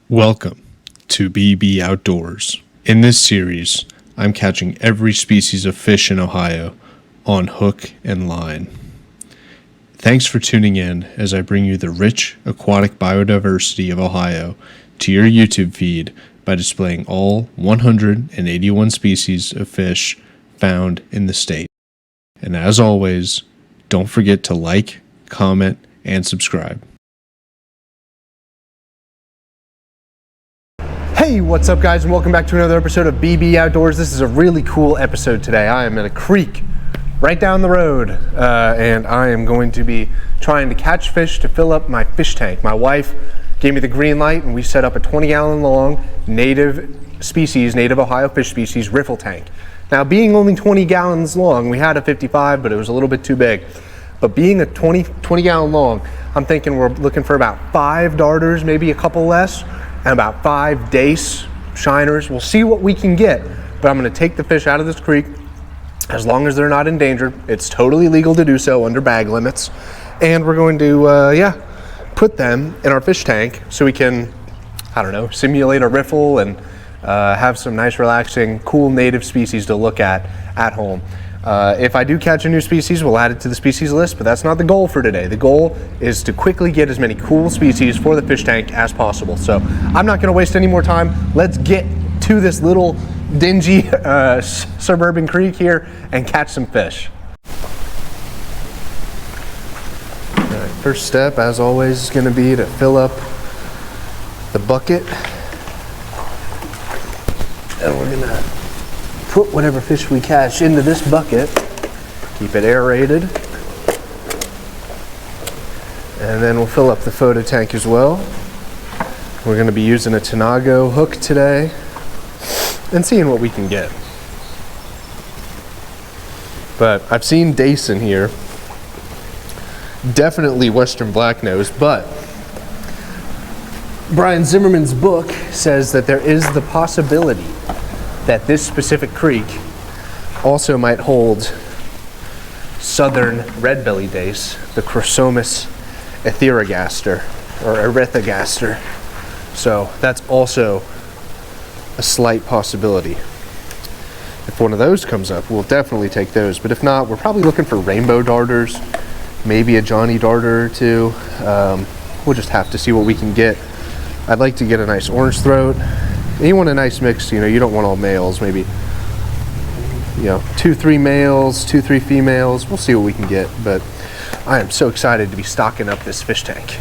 Welcome to BB Outdoors. In this series, I'm catching every species of fish in Ohio on hook and line. Thanks for tuning in as I bring you the rich aquatic biodiversity of Ohio to your YouTube feed by displaying all 181 species of fish found in the state. And as always, don't forget to like, comment, and subscribe. Hey, what's up guys, and welcome back to another episode of BB Outdoors. This is a really cool episode today. I am at a creek right down the road, and I am going to be trying to catch fish to fill up my fish tank. My wife gave me the green light, and we set up a 20-gallon long native Ohio fish species riffle tank. Now, being only 20 gallons long, we had a 55, but it was a little bit too big. But being a 20-gallon long, I'm thinking we're looking for about 5 darters, maybe a couple less, and about 5 dace shiners. We'll see what we can get, but I'm gonna take the fish out of this creek as long as they're not endangered. It's totally legal to do so under bag limits. And we're going to, put them in our fish tank so we can, I don't know, simulate a riffle and have some nice, relaxing, cool native species to look at home. If I do catch a new species, we'll add it to the species list, but that's not the goal for today. The goal is to quickly get as many cool species for the fish tank as possible. So I'm not gonna waste any more time. Let's get to this little dingy suburban creek here and catch some fish. All right, first step, as always, is gonna be to fill up the bucket. And we're gonna put whatever fish we catch into this bucket, keep it aerated, and then we'll fill up the photo tank as well. We're going to be using a Tanago hook today and seeing what we can get. But I've seen dace in here, definitely western blacknose, but Brian Zimmerman's book says that there is the possibility that this specific creek also might hold southern red-bellied dace, the Chrosomus etherogaster or erythogaster. So that's also a slight possibility. If one of those comes up, we'll definitely take those. But if not, we're probably looking for rainbow darters, maybe a Johnny darter or two. We'll just have to see what we can get. I'd like to get a nice orange throat. You want a nice mix, you don't want all males, maybe, 2-3 males, 2-3 females. We'll see what we can get, but I am so excited to be stocking up this fish tank.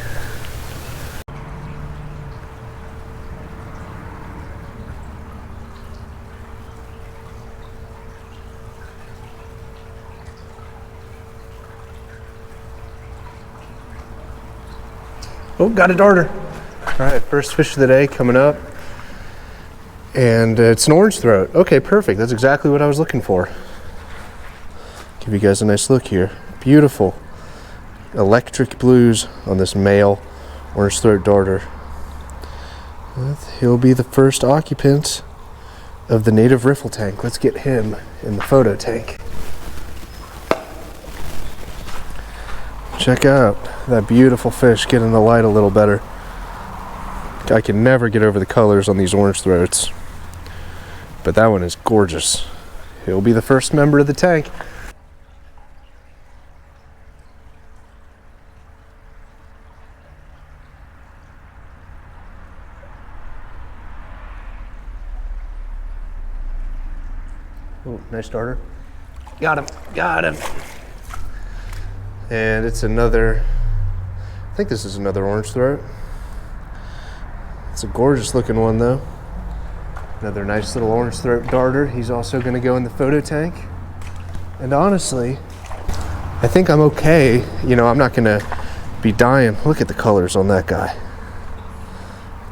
Oh, got a darter. All right, first fish of the day coming up. And it's an orange throat. Okay, perfect. That's exactly what I was looking for. Give you guys a nice look here. Beautiful electric blues on this male orange throat darter. He'll be the first occupant of the native riffle tank. Let's get him in the photo tank. Check out that beautiful fish getting the light a little better. I can never get over the colors on these orange throats. But that one is gorgeous. He'll be the first member of the tank. Oh, nice darter. Got him. And it's another, I think this is another orange throat. It's a gorgeous looking one though. Another nice little orange throat darter. He's also going to go in the photo tank. And honestly, I think I'm okay. I'm not going to be dying. Look at the colors on that guy.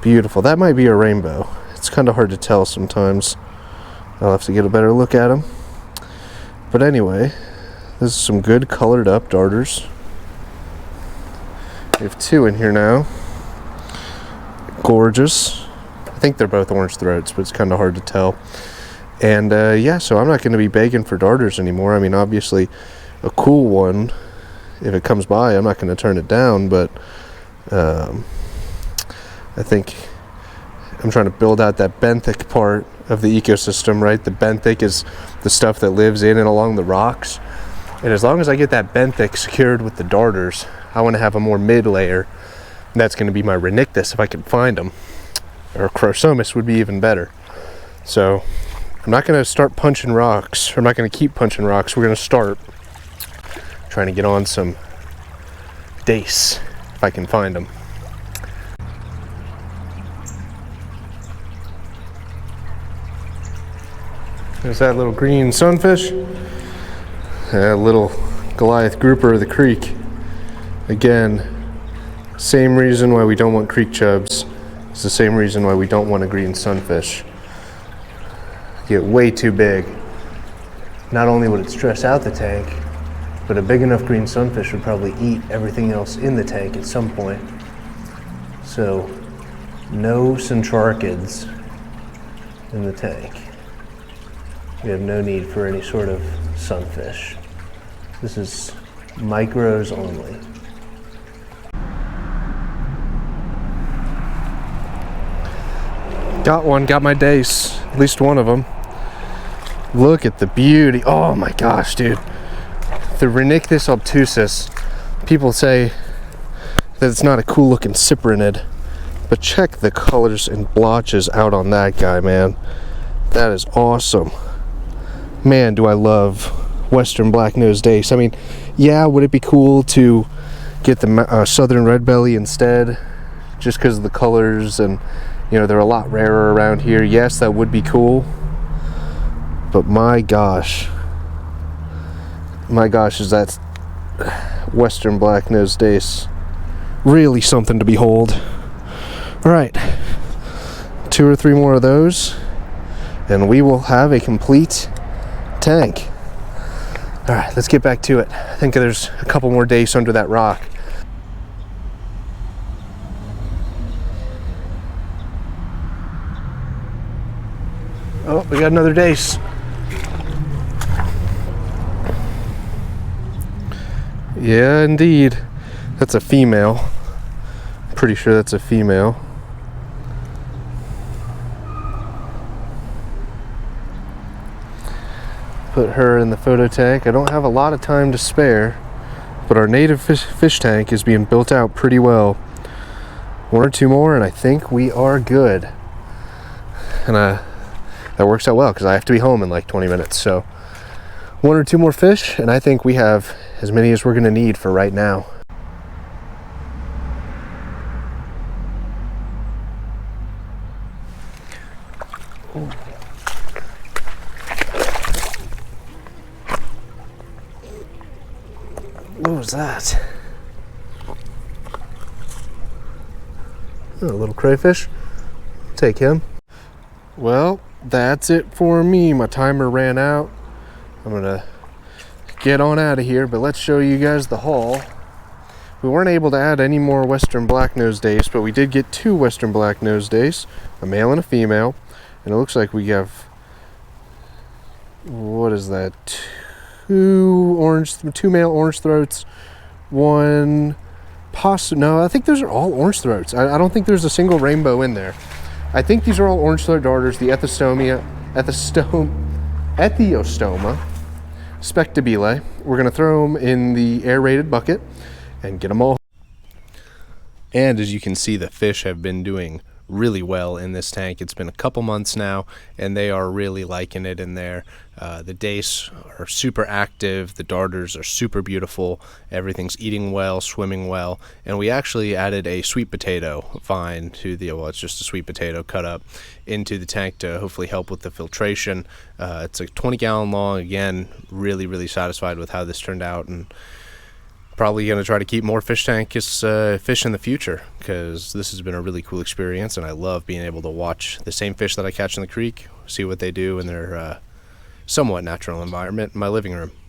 Beautiful. That might be a rainbow. It's kind of hard to tell sometimes. I'll have to get a better look at him. But anyway, this is some good colored up darters. We have 2 in here now. Gorgeous. I think they're both orange throats, but it's kind of hard to tell. And yeah, so I'm not going to be begging for darters anymore. I mean, obviously, a cool one, if it comes by, I'm not going to turn it down, but I think I'm trying to build out that benthic part of the ecosystem, right? The benthic is the stuff that lives in and along the rocks. And as long as I get that benthic secured with the darters, I want to have a more mid layer. And that's going to be my rhenictus if I can find them. Or chrosomus would be even better. So I'm not going to start punching rocks. Or I'm not going to keep punching rocks. We're going to start trying to get on some dace if I can find them. There's that little green sunfish. That little Goliath grouper of the creek. Again, same reason why we don't want creek chubs. It's the same reason why we don't want a green sunfish. Get way too big. Not only would it stress out the tank, but a big enough green sunfish would probably eat everything else in the tank at some point. So, no centrarchids in the tank. We have no need for any sort of sunfish. This is micros only. Got one, got my dace, at least one of them. Look at the beauty. Oh my gosh, dude. The Rhenictus obtusus, people say that it's not a cool looking cyprinid, but check the colors and blotches out on that guy, man. That is awesome. Man, do I love Western black-nosed dace. I mean, yeah, would it be cool to get the southern red belly instead, just because of the colors and, you know, they're a lot rarer around here? Yes, that would be cool. But my gosh, is that Western black-nosed dace really something to behold. All right, 2 or 3 more of those, and we will have a complete tank. All right, let's get back to it. I think there's a couple more dace under that rock. Oh, we got another dace. Yeah, indeed. That's a female. Pretty sure that's a female. Put her in the photo tank. I don't have a lot of time to spare, but our native fish tank is being built out pretty well. 1 or 2 more and I think we are good. And that works out well because I have to be home in like 20 minutes. So 1 or 2 more fish and I think we have as many as we're going to need for right now. Ooh. What was that? Oh, a little crayfish. Take him. Well, that's it for me. My timer ran out. I'm gonna get on out of here, but let's show you guys the haul. We weren't able to add any more Western black-nosed dace, but we did get 2 Western black-nosed dace, a male and a female, and it looks like we have, what is that? 2 male orange throats, 1 no, I think those are all orange throats. I don't think there's a single rainbow in there. I think these are all orange throat darters, the Ethiostoma spectabile. We're going to throw them in the aerated bucket and get them all. And as you can see, the fish have been doing really well in this tank. It's been a couple months now and they are really liking it in there. The dace are super active, the darters are super beautiful, everything's eating well, swimming well, and we actually added a sweet potato vine to the, well, it's just a sweet potato cut up into the tank to hopefully help with the filtration. It's a 20-gallon long. Again, really satisfied with how this turned out, and probably going to try to keep more fish in the future, because this has been a really cool experience and I love being able to watch the same fish that I catch in the creek, see what they do in their somewhat natural environment in my living room.